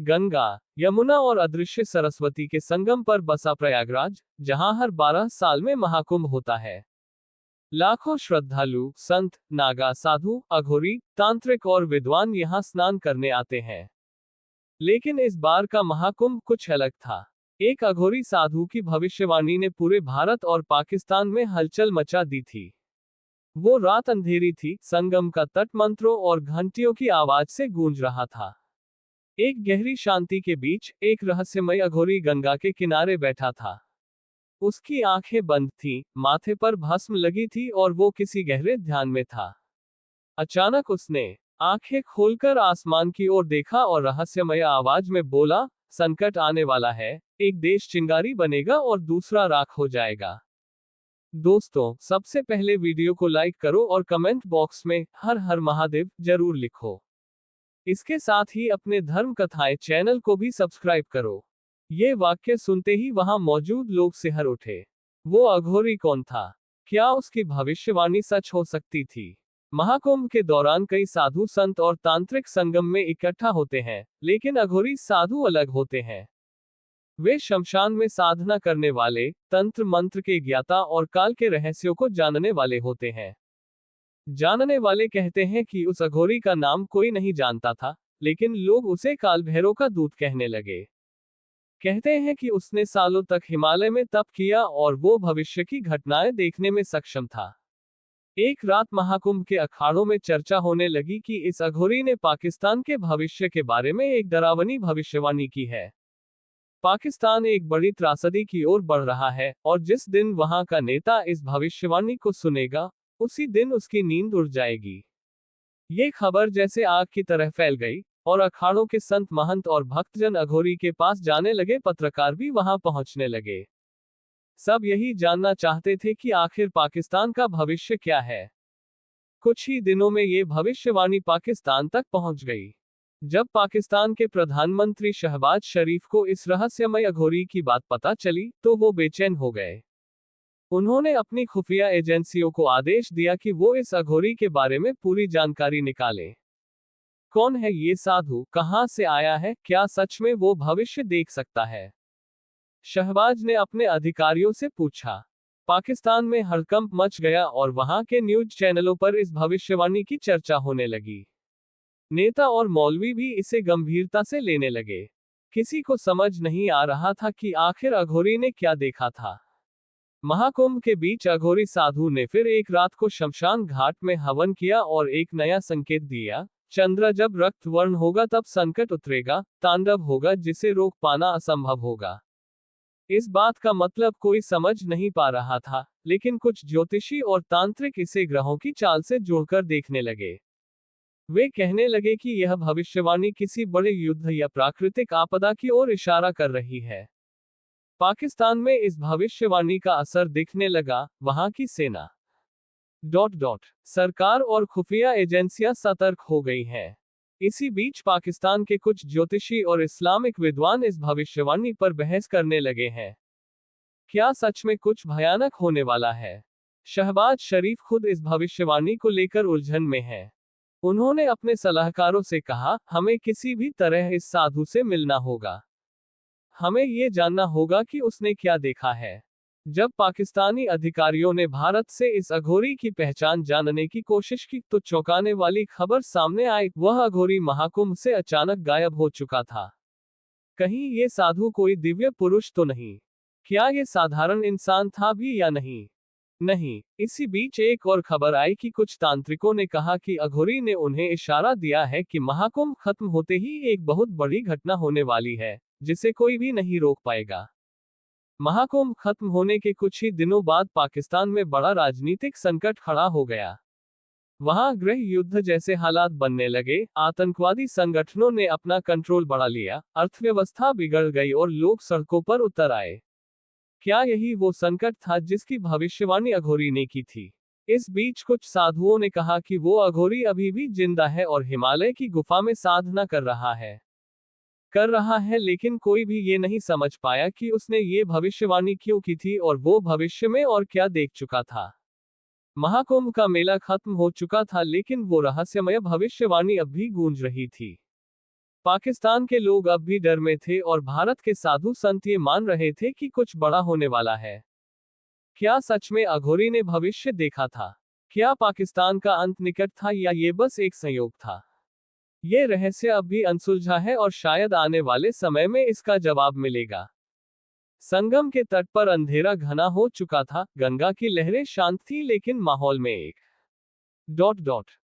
गंगा, यमुना और अदृश्य सरस्वती के संगम पर बसा प्रयागराज, जहां हर 12 साल में महाकुंभ होता है। लाखों श्रद्धालु, संत, नागा, साधु, अघोरी, तांत्रिक और विद्वान यहां स्नान करने आते हैं। लेकिन इस बार का महाकुंभ कुछ अलग था। एक अघोरी साधु की भविष्यवाणी ने पूरे भारत और पाकिस्तान में हलचल मचा दी थी। वो रात अंधेरी थी, संगम का तट मंत्रों और घंटियों की आवाज से गूंज रहा था। एक गहरी शांति के बीच एक रहस्यमय अघोरी गंगा के किनारे बैठा था। उसकी आंखें बंद थीं, माथे पर भस्म लगी थी और वो किसी गहरे ध्यान में था। अचानक उसने आंखें खोलकर आसमान की ओर देखा और रहस्यमय आवाज में बोला, संकट आने वाला है, एक देश चिंगारी बनेगा और दूसरा राख हो जाएगा। दोस्तों, सबसे पहले वीडियो को लाइक करो और कमेंट बॉक्स में हर हर महादेव जरूर लिखो। इसके साथ ही अपने धर्म कथाएं चैनल को भी सब्सक्राइब करो। ये वाक्य सुनते ही वहां मौजूद लोग सिहर उठे। वो अघोरी कौन था? क्या उसकी भविष्यवाणी सच हो सकती थी? महाकुंभ के दौरान कई साधु संत और तांत्रिक संगम में इकट्ठा होते हैं, लेकिन अघोरी साधु अलग होते हैं। वे शमशान में साधना करने वाले, तंत्र मंत्र के ज्ञाता और काल के रहस्यों को जानने वाले होते हैं। जानने वाले कहते हैं कि उस अघोरी का नाम कोई नहीं जानता था, लेकिन लोग उसे काल भैरव का दूत कहने लगे। कहते हैं कि उसने सालों तक हिमालय में तप किया और वो भविष्य की घटनाएं देखने में सक्षम था। एक रात महाकुंभ के अखाड़ों में चर्चा होने लगी कि इस अघोरी ने पाकिस्तान के भविष्य के बारे में एक डरावनी भविष्यवाणी की है। पाकिस्तान एक बड़ी त्रासदी की ओर बढ़ रहा है और जिस दिन वहां का नेता इस भविष्यवाणी को सुनेगा, उसी दिन उसकी नींद उड़ जाएगी। ये खबर जैसे आग की तरह फैल गई और अखाड़ों के संत महंत और भक्तजन अघोरी के पास जाने लगे, पत्रकार भी वहां पहुंचने लगे। सब यही जानना चाहते थे कि आखिर पाकिस्तान का भविष्य क्या है। कुछ ही दिनों में ये भविष्यवाणी पाकिस्तान तक पहुंच गई। जब पाकिस्तान के प्रधानमंत्री शहबाज शरीफ को इस रहस्यमय अघोरी की बात पता चली, तो वो बेचैन हो गए। उन्होंने अपनी खुफिया एजेंसियों को आदेश दिया कि वो इस अघोरी के बारे में पूरी जानकारी निकालें। कौन है ये साधु, कहां से आया है, क्या सच में वो भविष्य देख सकता है? शहबाज ने अपने अधिकारियों से पूछा। पाकिस्तान में हड़कंप मच गया और वहां के न्यूज चैनलों पर इस भविष्यवाणी की चर्चा होने लगी। नेता और मौलवी भी इसे गंभीरता से लेने लगे। किसी को समझ नहीं आ रहा था कि आखिर अघोरी ने क्या देखा था। महाकुंभ के बीच अघोरी साधु ने फिर एक रात को शमशान घाट में हवन किया और एक नया संकेत दिया, चंद्र जब रक्त वर्ण होगा तब संकट उतरेगा, तांडव होगा जिसे रोक पाना असंभव होगा। इस बात का मतलब कोई समझ नहीं पा रहा था, लेकिन कुछ ज्योतिषी और तांत्रिक इसे ग्रहों की चाल से जोड़कर देखने लगे। वे कहने लगे कि यह भविष्यवाणी किसी बड़े युद्ध या प्राकृतिक आपदा की ओर इशारा कर रही है। पाकिस्तान में इस भविष्यवाणी का असर दिखने लगा। वहां की सेना सरकार और खुफिया एजेंसियां सतर्क हो गई हैं। इसी बीच पाकिस्तान के कुछ ज्योतिषी और इस्लामिक विद्वान इस भविष्यवाणी पर बहस करने लगे हैं। क्या सच में कुछ भयानक होने वाला है? शहबाज शरीफ खुद इस भविष्यवाणी को लेकर उलझन में है। उन्होंने अपने सलाहकारों से कहा, हमें किसी भी तरह इस साधु से मिलना होगा। हमें ये जानना होगा कि उसने क्या देखा है। जब पाकिस्तानी अधिकारियों ने भारत से इस अघोरी की पहचान जानने की कोशिश की, तो चौंकाने वाली खबर सामने आई। वह अघोरी महाकुंभ से अचानक गायब हो चुका था। कहीं ये साधु कोई दिव्य पुरुष तो नहीं? क्या ये साधारण इंसान था भी या नहीं? नहीं। इसी बीच एक और खबर आई कि कुछ तांत्रिकों ने कहा कि अघोरी ने उन्हें इशारा दिया है कि महाकुंभ खत्म होते ही एक बहुत बड़ी घटना होने वाली है, जिसे कोई भी नहीं रोक पाएगा। महाकुंभ खत्म होने के कुछ ही दिनों बाद पाकिस्तान में बड़ा राजनीतिक संकट खड़ा हो गया। वहां गृह युद्ध जैसे हालात बनने लगे, आतंकवादी संगठनों ने अपना कंट्रोल बढ़ा लिया, अर्थव्यवस्था बिगड़ गई और लोग सड़कों पर उतर आए। क्या यही वो संकट था जिसकी भविष्यवाणी अघोरी ने की थी? इस बीच कुछ साधुओं ने कहा कि वो अघोरी अभी भी जिंदा है और हिमालय की गुफा में साधना कर रहा है, लेकिन कोई भी ये नहीं समझ पाया कि उसने ये भविष्यवाणी क्यों की थी और वो भविष्य में और क्या देख चुका था। महाकुंभ का मेला खत्म हो चुका था, लेकिन वो रहस्यमय भविष्यवाणी अब भी गूंज रही थी। पाकिस्तान के लोग अब भी डर में थे और भारत के साधु संत ये मान रहे थे कि कुछ बड़ा होने वाला है। क्या सच में अघोरी ने भविष्य देखा था? क्या पाकिस्तान का अंत निकट था या ये बस एक संयोग था? ये रहस्य अब भी अनसुलझा है और शायद आने वाले समय में इसका जवाब मिलेगा। संगम के तट पर अंधेरा घना हो चुका था, गंगा की लहरें शांत थी लेकिन माहौल में एक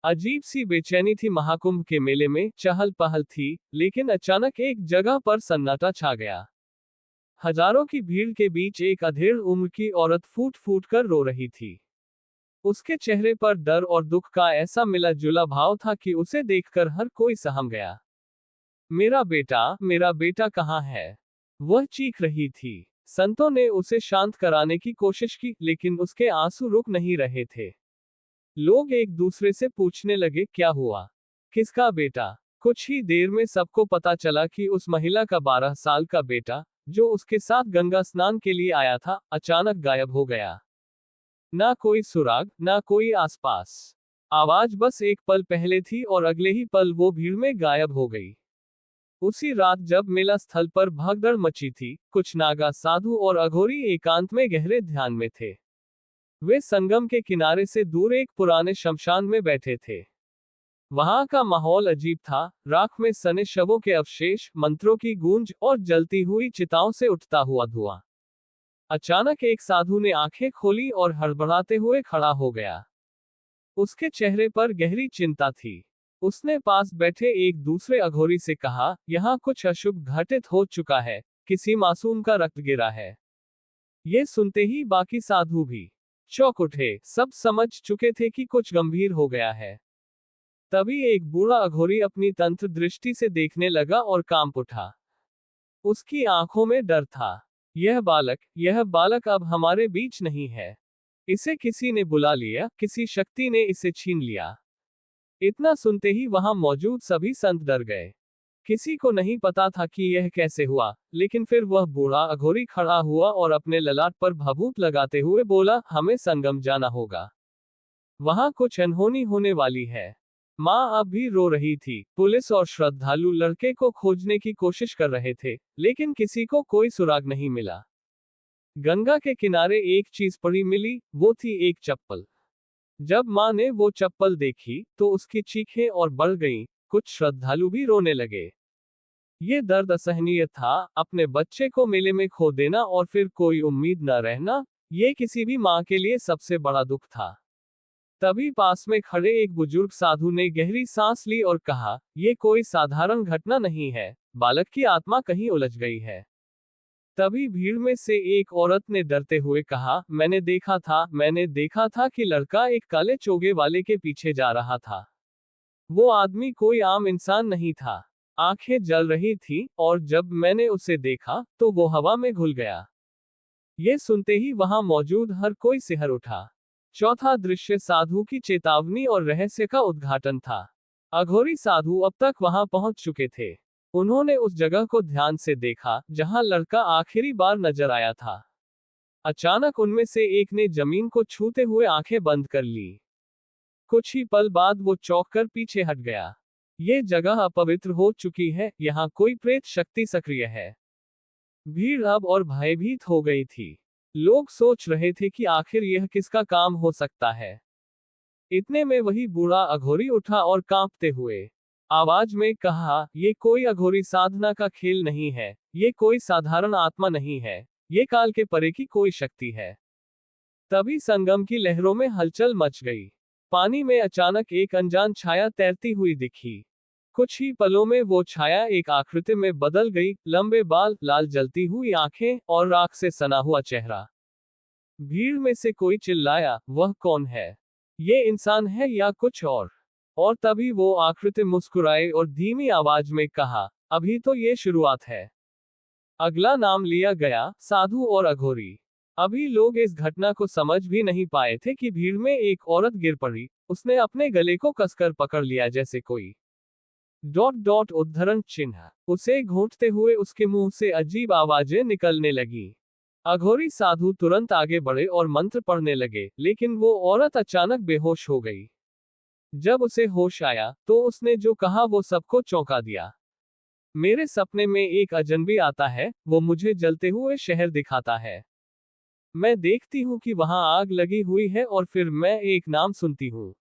अजीब सी बेचैनी थी। महाकुंभ के मेले में चहल पहल थी, लेकिन अचानक एक जगह पर सन्नाटा छा गया। हजारों की भीड़ के बीच एक अधेड़ उम्र की औरत फूट फूट कर रो रही थी। उसके चेहरे पर डर और दुख का ऐसा मिला जुला भाव था कि उसे देखकर हर कोई सहम गया। मेरा बेटा कहाँ है? वह चीख रही थी। संतों ने उसे शांत कराने की कोशिश की, लेकिन उसके आंसू रुक नहीं रहे थे। लोग एक दूसरे से पूछने लगे, क्या हुआ? किसका बेटा? कुछ ही देर में सबको पता चला कि उस महिला का 12 साल का बेटा, जो उसके साथ गंगा स्नान के लिए आया था, अचानक गायब हो गया। ना कोई सुराग, ना कोई आसपास। आवाज बस एक पल पहले थी और अगले ही पल वो भीड़ में गायब हो गई। उसी रात जब मेला स्थल पर भगदड़ मची थी, कुछ नागा साधु और अघोरी एकांत में गहरे ध्यान में थे। वे संगम के किनारे से दूर एक पुराने शमशान में बैठे थे। वहां का माहौल अजीब था, राख में सने शवों के अवशेष, मंत्रों की गूंज और जलती हुई चिताओं से उठता हुआ धुआं। अचानक एक साधु ने आंखें खोली और हड़बड़ाते हुए खड़ा हो गया। उसके चेहरे पर गहरी चिंता थी। उसने पास बैठे एक दूसरे अघोरी से कहा, यहाँ कुछ अशुभ घटित हो चुका है, किसी मासूम का रक्त गिरा है। ये सुनते ही बाकी साधु भी चौंक उठे, सब समझ चुके थे कि कुछ गंभीर हो गया है। तभी एक बूढ़ा अघोरी अपनी तंत्र दृष्टि से देखने लगा और कांप उठा। उसकी आंखों में डर था। यह बालक अब हमारे बीच नहीं है। इसे किसी ने बुला लिया, किसी शक्ति ने इसे छीन लिया। इतना सुनते ही वहां मौजूद सभी संत डर गए। किसी को नहीं पता था कि यह कैसे हुआ, लेकिन फिर वह बूढ़ा अघोरी खड़ा हुआ और अपने ललाट पर भभूत लगाते हुए बोला, हमें संगम जाना होगा। वहां कुछ अनहोनी होने वाली है। माँ अब भी रो रही थी। पुलिस और श्रद्धालु लड़के को खोजने की कोशिश कर रहे थे, लेकिन किसी को कोई सुराग नहीं मिला। गंगा के किनारे एक चीज पड़ी मिली, वो थी एक चप्पल। जब माँ ने वो चप्पल देखी, तो उसकी चीखें और बढ़ गईं, कुछ श्रद्धालु भी रोने लगे। ये दर्द असहनीय था, अपने बच्चे को मेले में खो देना और फिर कोई उम्मीद न रहना, ये किसी भी माँ के लिए सबसे बड़ा दुख था। तभी पास में खड़े एक बुजुर्ग साधु ने गहरी सांस ली और कहा, ये कोई साधारण घटना नहीं है, बालक की आत्मा कहीं उलझ गई है। तभी भीड़ में से एक औरत ने डरते हुए कहा, मैंने देखा था कि लड़का एक काले चोगे वाले के पीछे जा रहा था। वो आदमी कोई आम इंसान नहीं था। आंखें जल रही थी, और जब मैंने उसे देखा, तो वो हवा में घुल गया। ये सुनते ही वहां मौजूद हर कोई सिहर उठा। चौथा दृश्य साधु की चेतावनी और रहस्य का उद्घाटन था। अघोरी साधु अब तक वहां पहुंच चुके थे। उन्होंने उस जगह को ध्यान से देखा, जहां लड़का आखिरी बार नजर आया था। अचानक उनमें से एक ने जमीन को छूते हुए आंखें बंद कर ली। कुछ ही पल बाद वो चौंक कर पीछे हट गया। ये जगह अपवित्र हो चुकी है, यहाँ कोई प्रेत शक्ति सक्रिय है। भीड़ अब और भयभीत हो गई थी। लोग सोच रहे थे कि आखिर यह किसका काम हो सकता है। इतने में वही बूढ़ा अघोरी उठा और कांपते हुए आवाज में कहा, ये कोई अघोरी साधना का खेल नहीं है, ये कोई साधारण आत्मा नहीं है, ये काल के परे की कोई शक्ति है। तभी संगम की लहरों में हलचल मच गई। पानी में अचानक एक अनजान छाया तैरती हुई दिखी। कुछ ही पलों में वो छाया एक आकृति में बदल गई, लंबे बाल, लाल जलती हुई आंखें और राख से सना हुआ चेहरा। भीड़ में से कोई चिल्लाया, वह कौन है? ये इंसान है या कुछ और तभी वो आकृति मुस्कुराए और धीमी आवाज में कहा, अभी तो ये शुरुआत है। अगला नाम लिया गया, साधु और अघोरी। अभी लोग इस घटना को समझ भी नहीं पाए थे कि भीड़ में एक औरत गिर पड़ी। उसने अपने गले को कसकर पकड़ लिया जैसे कोई उद्धरण चिन्ह। उसे घोंटते हुए उसके मुंह से अजीब आवाजें निकलने लगी। अघोरी साधु तुरंत आगे बढ़े और मंत्र पढ़ने लगे, लेकिन वो औरत अचानक बेहोश हो गई। जब उसे होश आया, तो उसने जो कहा वो सबको चौंका दिया। मेरे सपने में एक अजनबी आता है, वो मुझे जलते हुए शहर दिखाता है। मैं देखती हूँ कि वहां आग लगी हुई है और फिर मैं एक नाम सुनती हूँ।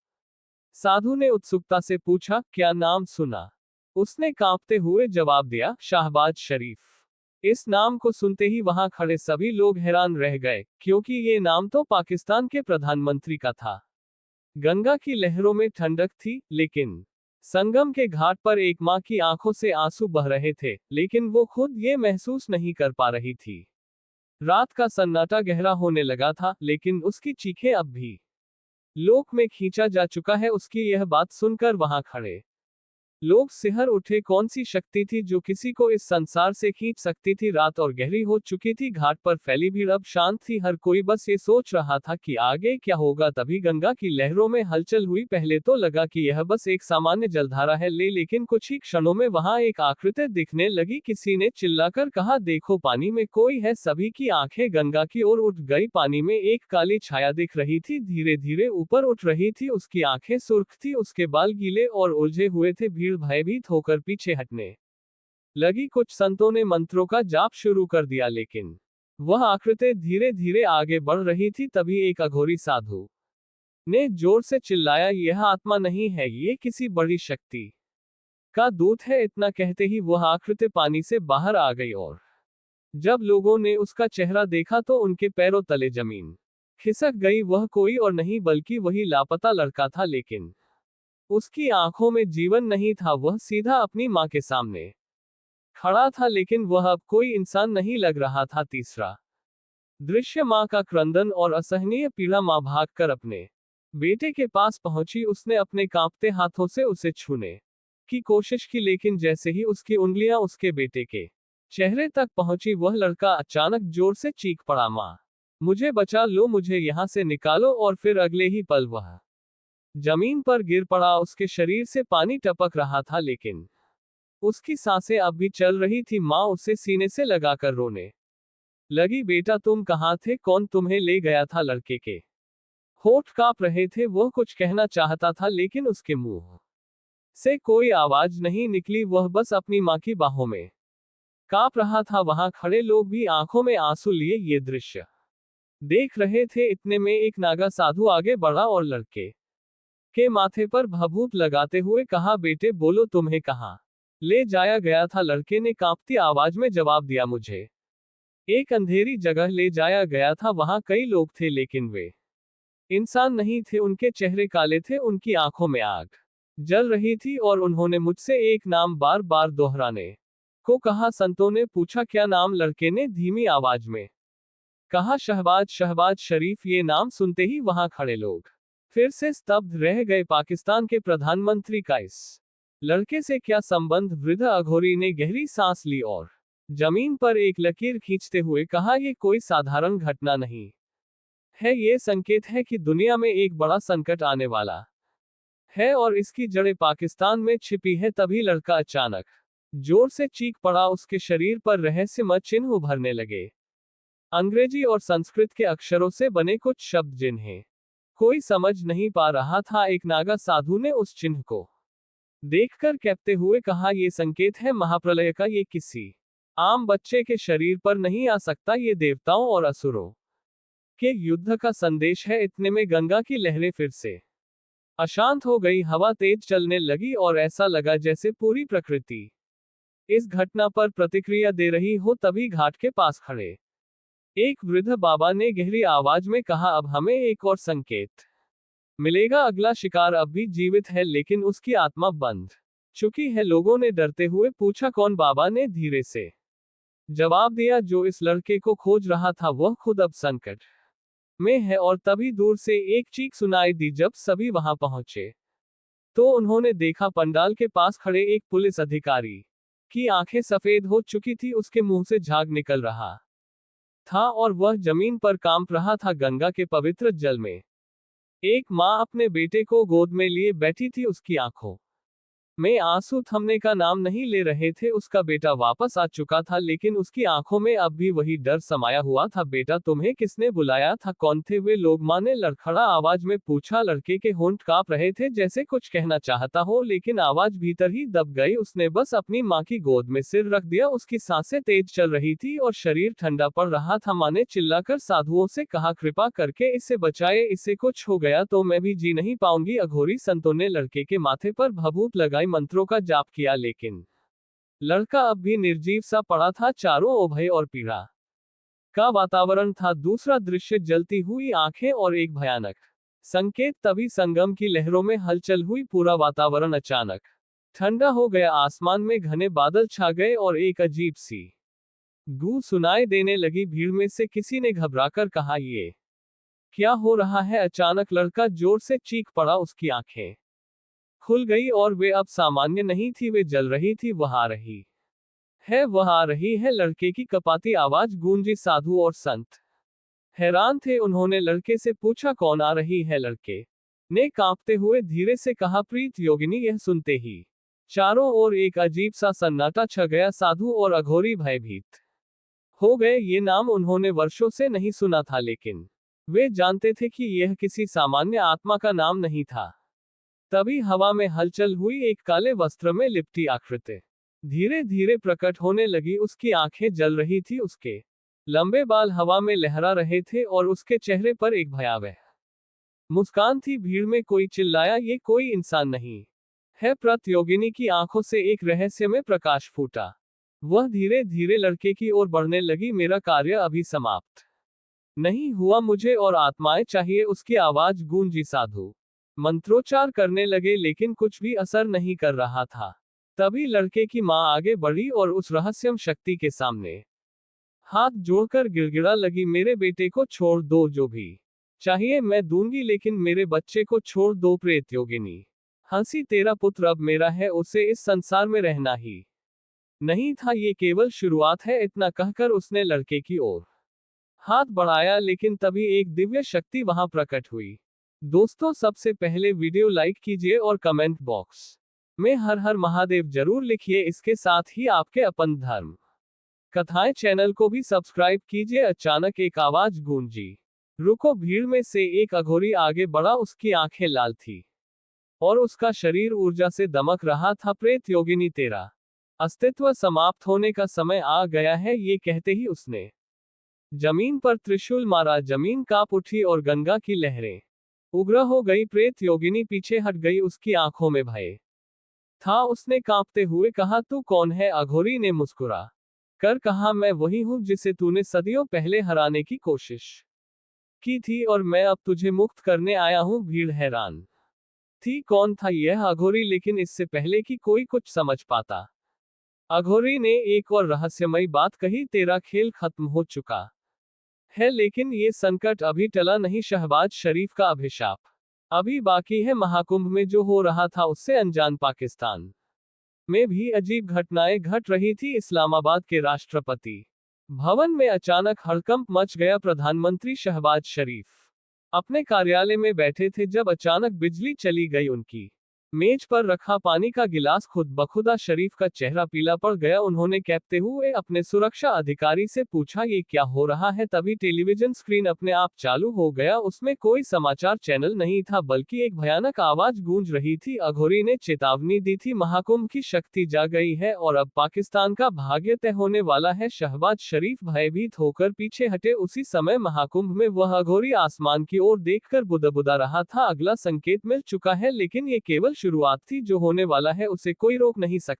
साधु ने उत्सुकता से पूछा, क्या नाम सुना? उसने कांपते हुए जवाब दिया, शाहबाज शरीफ। इस नाम को सुनते ही वहां खड़े सभी लोग हैरान रह गए, क्योंकि ये नाम तो पाकिस्तान के प्रधानमंत्री का था। गंगा की लहरों में ठंडक थी, लेकिन संगम के घाट पर एक माँ की आंखों से आंसू बह रहे थे, लेकिन वो खुद ये महसूस नहीं कर पा रही थी। रात का सन्नाटा गहरा होने लगा था, लेकिन उसकी चीखें अब भी लोक में खींचा जा चुका है। उसकी यह बात सुनकर वहां खड़े लोग सिहर उठे। कौन सी शक्ति थी जो किसी को इस संसार से खींच सकती थी? रात और गहरी हो चुकी थी, घाट पर फैली भीड़ अब शांत थी। हर कोई बस ये सोच रहा था कि आगे क्या होगा। तभी गंगा की लहरों में हलचल हुई। पहले तो लगा कि यह बस एक सामान्य जलधारा है, लेकिन कुछ ही क्षणों में वहां एक आकृति दिखने लगी। किसी ने चिल्लाकर कहा, देखो, पानी में कोई है। सभी की आंखें गंगा की ओर उठ गई। पानी में एक काली छाया दिख रही थी, धीरे धीरे ऊपर उठ रही थी। उसकी आंखें सुर्ख थी, उसके बाल गीले और उलझे हुए थे। भीड़ भयभीत होकर पीछे हटने लगी। कुछ संतों ने मंत्रों का जाप शुरू कर दिया, लेकिन वह आकृति धीरे धीरे आगे बढ़ रही थी। तभी एक अघोरी साधु ने जोर से चिल्लाया, यह आत्मा नहीं है, ये किसी बड़ी शक्ति का दूत है। इतना कहते ही वह आकृति पानी से बाहर आ गई और जब लोगों ने उसका चेहरा देखा तो उनके पैरों तले जमीन खिसक गई। वह कोई और नहीं बल्कि वही लापता लड़का था, लेकिन उसकी आंखों में जीवन नहीं था। वह सीधा अपनी मां के सामने खड़ा था, लेकिन वह अब कोई इंसान नहीं लग रहा था। तीसरा दृश्य मां का क्रंदन और असहनीय पीड़ा। मां भागकर अपने बेटे के पास पहुंची। उसने अपने कांपते हाथों से उसे छूने की कोशिश की, लेकिन जैसे ही उसकी उंगलियां उसके बेटे के चेहरे तक पहुंची, वह लड़का अचानक जोर से चीख पड़ा, मां, मुझे बचा लो, मुझे यहां से निकालो। और फिर अगले ही पल वह जमीन पर गिर पड़ा। उसके शरीर से पानी टपक रहा था, लेकिन उसकी सांसें अब भी चल रही थी। मां उसे सीने से लगाकर रोने लगी, बेटा तुम कहां थे? कौन तुम्हें ले गया था? लड़के के होठ कांप रहे थे। वह कुछ कहना चाहता था, लेकिन उसके मुंह से कोई आवाज नहीं निकली। वह बस अपनी मां की बाहों में कांप रहा था। वहां खड़े लोग भी आंखों में आंसू लिए ये दृश्य देख रहे थे। इतने में एक नागा साधु आगे बढ़ा और लड़के के माथे पर भभूत लगाते हुए कहा, बेटे बोलो, तुम्हें कहां ले जाया गया था? लड़के ने कांपती आवाज में जवाब दिया, मुझे एक अंधेरी जगह ले जाया गया था। वहां कई लोग थे, लेकिन वे इंसान नहीं थे। उनके चेहरे काले थे, उनकी आंखों में आग जल रही थी और उन्होंने मुझसे एक नाम बार बार दोहराने को कहा। संतों ने पूछा, क्या नाम? लड़के ने धीमी आवाज में कहा, शहबाज, शहबाज शरीफ। ये नाम सुनते ही वहां खड़े लोग फिर से स्तब्ध रह गए। पाकिस्तान के प्रधानमंत्री का इस लड़के से क्या संबंध? वृद्ध अघोरी ने गहरी सांस ली और जमीन पर एक लकीर खींचते हुए कहा, यह कोई साधारण घटना नहीं है, ये संकेत है कि दुनिया में एक बड़ा संकट आने वाला है और इसकी जड़ें पाकिस्तान में छिपी है। तभी लड़का अचानक जोर से चीख पड़ा। उसके शरीर पर रहस्यमय चिन्ह उभरने लगे, अंग्रेजी और संस्कृत के अक्षरों से बने कुछ शब्द जिन्हें कोई समझ नहीं पा रहा था। एक नागा साधु ने उस चिन्ह को देखकर कहते हुए कहा, यह संकेत है महाप्रलय का। ये किसी आम बच्चे के शरीर पर नहीं आ सकता, ये देवताओं और असुरों के युद्ध का संदेश है। इतने में गंगा की लहरें फिर से अशांत हो गई। हवा तेज चलने लगी और ऐसा लगा जैसे पूरी प्रकृति इस घटना पर प्रतिक्रिया दे रही हो। तभी घाट के पास खड़े एक वृद्ध बाबा ने गहरी आवाज में कहा, अब हमें एक और संकेत मिलेगा। अगला शिकार अब भी जीवित है, लेकिन उसकी आत्मा बंध चुकी है। लोगों ने डरते हुए पूछा, कौन? बाबा ने धीरे से जवाब दिया, जो इस लड़के को खोज रहा था, वह खुद अब संकट में है। और तभी दूर से एक चीख सुनाई दी। जब सभी वहां पहुंचे तो उन्होंने देखा, पंडाल के पास खड़े एक पुलिस अधिकारी की आंखें सफेद हो चुकी थी, उसके मुंह से झाग निकल रहा था और वह जमीन पर कांप रहा था। गंगा के पवित्र जल में एक मां अपने बेटे को गोद में लिए बैठी थी, उसकी आंखों में आंसू थमने का नाम नहीं ले रहे थे। उसका बेटा वापस आ चुका था, लेकिन उसकी आंखों में अब भी वही डर समाया हुआ था। बेटा, तुम्हें किसने बुलाया था? कौन थे वे लोग? मां ने लड़खड़ा आवाज में पूछा। लड़के के होंठ कांप रहे थे, जैसे कुछ कहना चाहता हो, लेकिन आवाज भीतर ही दब गई। उसने बस अपनी मां की गोद में सिर रख दिया। उसकी सांसें तेज चल रही थी और शरीर ठंडा पड़ रहा था। मां ने चिल्लाकर साधुओं से कहा, कृपा करके इसे बचाए, इसे कुछ हो गया तो मैं भी जी नहीं पाऊंगी। अघोरी संतों ने लड़के के माथे पर भभूत लगाई, मंत्रों का जाप किया, लेकिन लड़का अब भी निर्जीव सा पड़ा था। चारों ओर भय और पीड़ा का वातावरण था। दूसरा दृश्य, जलती हुई आंखें और एक भयानक संकेत। तभी संगम की लहरों में हलचल हुई। पूरा वातावरण अचानक ठंडा हो गया। आसमान में घने बादल छा गए और एक अजीब सी गूंज सुनाई देने लगी। भीड़ में से किसी ने घबराकर कहा, ये क्या हो रहा है? अचानक लड़का जोर से चीख पड़ा। उसकी आंखें खुल गई और वे अब सामान्य नहीं थी, वे जल रही थी। वह आ रही है, वह आ रही है। लड़के की कपाती आवाज गूंजी। साधु और संत हैरान थे। उन्होंने लड़के से पूछा, कौन आ रही है? लड़के ने कांपते हुए धीरे से कहा, प्रीत योगिनी। यह सुनते ही चारों ओर एक अजीब सा सन्नाटा छा गया। साधु और अघोरी भयभीत हो गए। ये नाम उन्होंने वर्षों से नहीं सुना था, लेकिन वे जानते थे कि यह किसी सामान्य आत्मा का नाम नहीं था। तभी हवा में हलचल हुई। एक काले वस्त्र में लिपटी आकृति धीरे धीरे प्रकट होने लगी। उसकी आंखें जल रही थी, उसके लंबे बाल हवा में लहरा रहे थे और उसके चेहरे पर एक भयावह मुस्कान थी। भीड़ में कोई चिल्लाया, ये कोई इंसान नहीं है। प्रतियोगिनी की आंखों से एक रहस्यमय प्रकाश फूटा। वह धीरे धीरे लड़के की ओर बढ़ने लगी। मेरा कार्य अभी समाप्त नहीं हुआ, मुझे और आत्माएं चाहिए, उसकी आवाज गूंजी। साधु मंत्रोच्चार करने लगे, लेकिन कुछ भी असर नहीं कर रहा था। तभी लड़के की मां आगे बढ़ी और उस रहस्यम शक्ति के सामने हाथ जोड़कर गिड़गिड़ा लगी, मेरे बेटे को छोड़ दो, जो भी चाहिए मैं दूंगी, लेकिन मेरे बच्चे को छोड़ दो। प्रेत योगिनी हंसी, तेरा पुत्र अब मेरा है, उसे इस संसार में रहना ही नहीं था। ये केवल शुरुआत है। इतना कहकर उसने लड़के की ओर हाथ बढ़ाया, लेकिन तभी एक दिव्य शक्ति वहां प्रकट हुई। दोस्तों, सबसे पहले वीडियो लाइक कीजिए और कमेंट बॉक्स में हर हर महादेव जरूर लिखिए। इसके साथ ही आपके अपन धर्म कथाएं चैनल को भी सब्सक्राइब कीजिए। अचानक एक आवाज गूंजी, रुको। भीड़ में से एक अघोरी आगे बढ़ा। उसकी आंखें लाल थी और उसका शरीर ऊर्जा से दमक रहा था। प्रेत योगिनी, तेरा अस्तित्व समाप्त होने का समय आ गया है। ये कहते ही उसने जमीन पर त्रिशूल मारा। जमीन कांप उठी और गंगा की लहरें उग्र हो गई। प्रेत योगिनी पीछे हट गई। उसकी आंखों में भय था। उसने कांपते हुए कहा, तू कौन है? अघोरी ने मुस्कुरा कर कहा, मैं वही हूं जिसे तूने सदियों पहले हराने की कोशिश की थी, और मैं अब तुझे मुक्त करने आया हूं। भीड़ हैरान थी, कौन था यह अघोरी? लेकिन इससे पहले कि कोई कुछ समझ पाता, अघोरी ने एक और रहस्यमयी बात कही, तेरा खेल खत्म हो चुका है, लेकिन ये संकट अभी टला नहीं। शहबाज शरीफ का अभिशाप अभी बाकी है। महाकुंभ में जो हो रहा था, उससे अनजान पाकिस्तान में भी अजीब घटनाएं घट रही थी। इस्लामाबाद के राष्ट्रपति भवन में अचानक हड़कंप मच गया। प्रधानमंत्री शहबाज शरीफ अपने कार्यालय में बैठे थे जब अचानक बिजली चली गई। उनकी मेज पर रखा पानी का गिलास खुद बखुदा शरीफ का चेहरा पीला पड़ गया। उन्होंने कहते हुए अपने सुरक्षा अधिकारी से पूछा, ये क्या हो रहा है? तभी टेलीविजन स्क्रीन अपने आप चालू हो गया। उसमें कोई समाचार चैनल नहीं था, बल्कि एक भयानक आवाज गूंज रही थी। अघोरी ने चेतावनी दी थी, महाकुंभ की शक्ति जा गई है और अब पाकिस्तान का भाग्य तय होने वाला है। शहबाज शरीफ भयभीत होकर पीछे हटे। उसी समय महाकुंभ में वह अघोरी आसमान की ओर देखकर बुदबुदा रहा था। अगला संकेत मिल चुका है, लेकिन ये केवल शुरुआत थी। जो होने वाला है उसे कोई रोक नहीं सकता।